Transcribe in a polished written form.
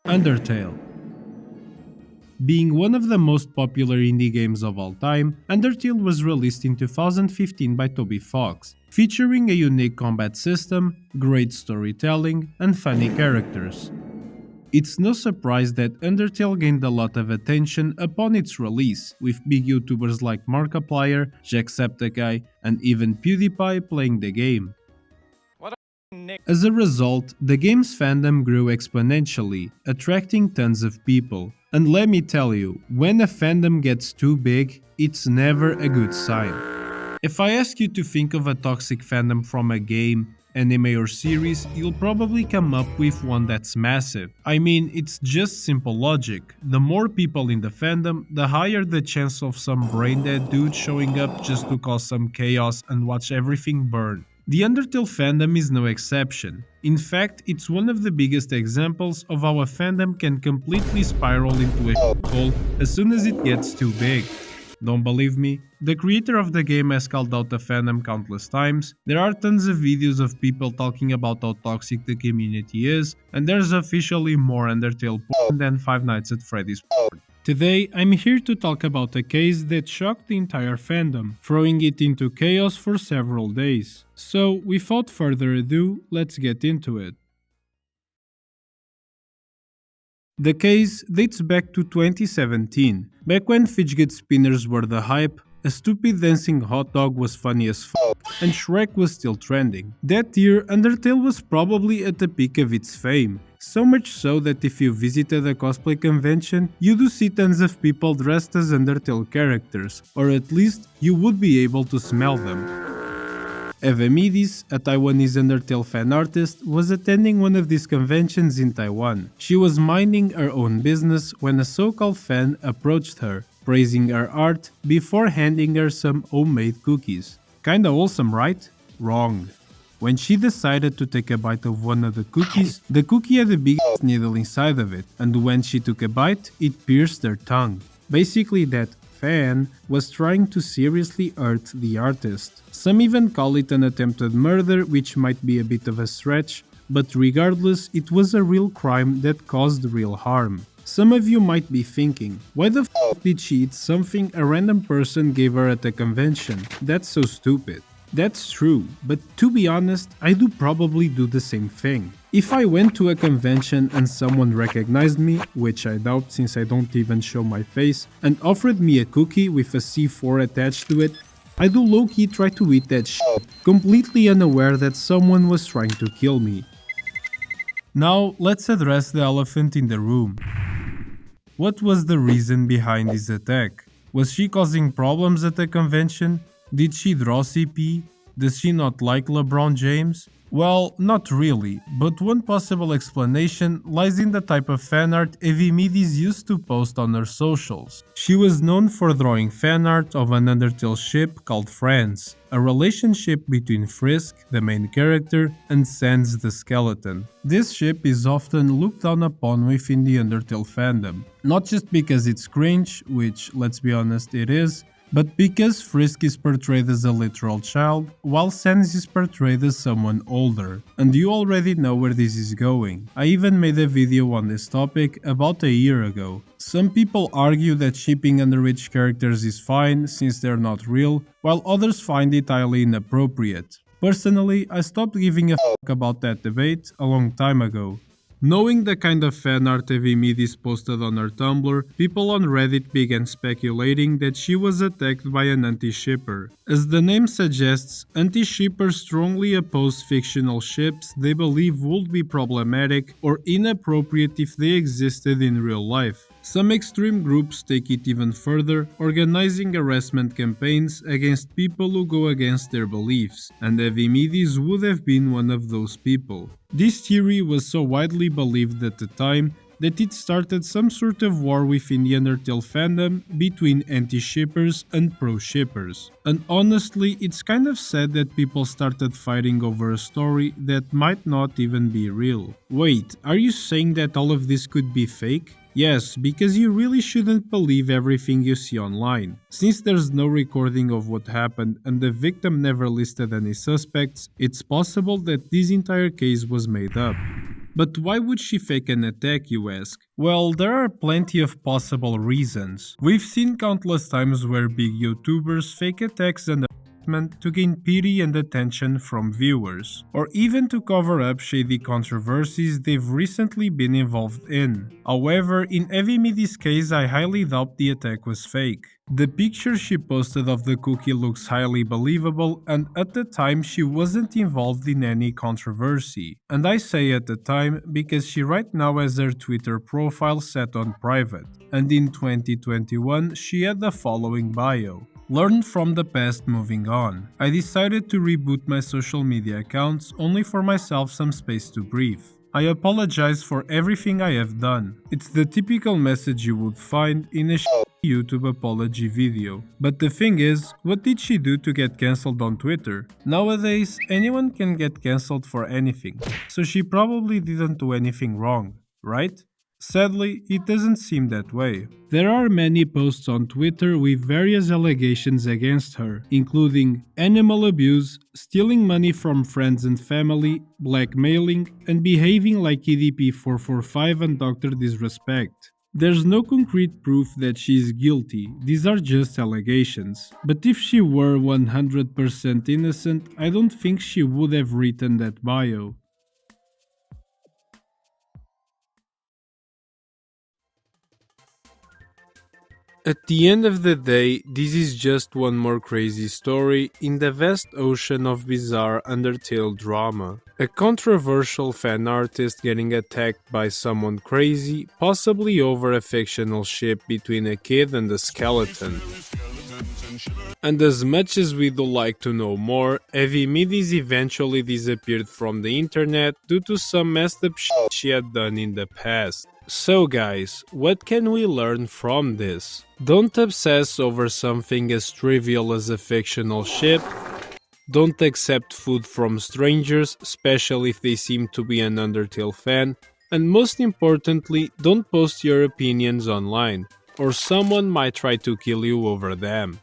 Undertale. Being one of the most popular indie games of all time, Undertale was released in 2015 by Toby Fox, featuring a unique combat system, great storytelling, and funny characters. It's no surprise that Undertale gained a lot of attention upon its release, with big YouTubers like Markiplier, Jacksepticeye, and even PewDiePie playing the game. What a nick. As a result, the game's fandom grew exponentially, attracting tons of people. And let me tell you, when a fandom gets too big, it's never a good sign. If I ask you to think of a toxic fandom from a game, anime or series, you'll probably come up with one that's massive. I mean, it's just simple logic. The more people in the fandom, the higher the chance of some brain-dead dude showing up just to cause some chaos and watch everything burn. The Undertale fandom is no exception. In fact, it's one of the biggest examples of how a fandom can completely spiral into a shithole as soon as it gets too big. Don't believe me? The creator of the game has called out the fandom countless times. There are tons of videos of people talking about how toxic the community is, and there's officially more Undertale porn than Five Nights at Freddy's porn. Today, I'm here to talk about a case that shocked the entire fandom, throwing it into chaos for several days. So, without further ado, let's get into it. The case dates back to 2017, back when fidget spinners were the hype, a stupid dancing hot dog was funny as fuck, and Shrek was still trending. That year, Undertale was probably at the peak of its fame, so much so that if you visited a cosplay convention, you do see tons of people dressed as Undertale characters, or at least you would be able to smell them. Eva Midis, a Taiwanese Undertale fan artist, was attending one of these conventions in Taiwan. She was minding her own business when a so-called fan approached her, praising her art before handing her some homemade cookies. Kinda wholesome, right? Wrong. When she decided to take a bite of one of the cookies, the cookie had a big needle inside of it, and when she took a bite, it pierced her tongue. Basically, that fan was trying to seriously hurt the artist. Some even call it an attempted murder, which might be a bit of a stretch, but regardless, it was a real crime that caused real harm. Some of you might be thinking, why the f did she eat something a random person gave her at a convention? That's so stupid. That's true, but to be honest, I do probably do the same thing. If I went to a convention and someone recognized me, which I doubt since I don't even show my face, and offered me a cookie with a C4 attached to it, I do low-key try to eat that shit, completely unaware that someone was trying to kill me. Now, let's address the elephant in the room. What was the reason behind this attack? Was she causing problems at the convention? Did she draw CP? Does she not like LeBron James? Well, not really, but one possible explanation lies in the type of fanart Evimidis used to post on her socials. She was known for drawing fanart of an Undertale ship called Frans, a relationship between Frisk, the main character, and Sans the skeleton. This ship is often looked down upon within the Undertale fandom, not just because it's cringe, which, let's be honest, it is, but because Frisk is portrayed as a literal child, while Sans is portrayed as someone older. And you already know where this is going. I even made a video on this topic about a year ago. Some people argue that shipping underage characters is fine since they're not real, while others find it highly inappropriate. Personally, I stopped giving a fuck about that debate a long time ago. Knowing the kind of fanart Evimidis posted on her Tumblr, people on Reddit began speculating that she was attacked by an anti-shipper. As the name suggests, anti-shippers strongly oppose fictional ships they believe would be problematic or inappropriate if they existed in real life. Some extreme groups take it even further, organizing harassment campaigns against people who go against their beliefs, and Evimidis would have been one of those people. This theory was so widely believed at the time that it started some sort of war within the Undertale fandom between anti-shippers and pro-shippers. And honestly, it's kind of sad that people started fighting over a story that might not even be real. Wait, are you saying that all of this could be fake? Yes, because you really shouldn't believe everything you see online. Since there's no recording of what happened and the victim never listed any suspects, it's possible that this entire case was made up. But why would she fake an attack, you ask? Well, there are plenty of possible reasons. We've seen countless times where big YouTubers fake attacks and to gain pity and attention from viewers, or even to cover up shady controversies they've recently been involved in. However, in Heavy Midi's case, I highly doubt the attack was fake. The picture she posted of the cookie looks highly believable, and at the time she wasn't involved in any controversy. And I say at the time because she right now has her Twitter profile set on private, and in 2021 she had the following bio. Learn from the past, moving on. I decided to reboot my social media accounts only for myself some space to breathe. I apologize for everything I have done. It's the typical message you would find in a YouTube apology video. But the thing is, what did she do to get cancelled on Twitter? Nowadays, anyone can get cancelled for anything, so she probably didn't do anything wrong, right? Sadly, it doesn't seem that way. There are many posts on Twitter with various allegations against her, including animal abuse, stealing money from friends and family, blackmailing, and behaving like EDP445 and Dr. Disrespect. There's no concrete proof that she is guilty, these are just allegations. But if she were 100% innocent, I don't think she would have written that bio. At the end of the day, this is just one more crazy story in the vast ocean of bizarre Undertale drama. A controversial fan artist getting attacked by someone crazy, possibly over a fictional ship between a kid and a skeleton. And as much as we'd like to know more, Heavy Midis eventually disappeared from the internet due to some messed up shit she had done in the past. So guys, what can we learn from this? Don't obsess over something as trivial as a fictional ship. Don't accept food from strangers, especially if they seem to be an Undertale fan. And most importantly, don't post your opinions online, or someone might try to kill you over them.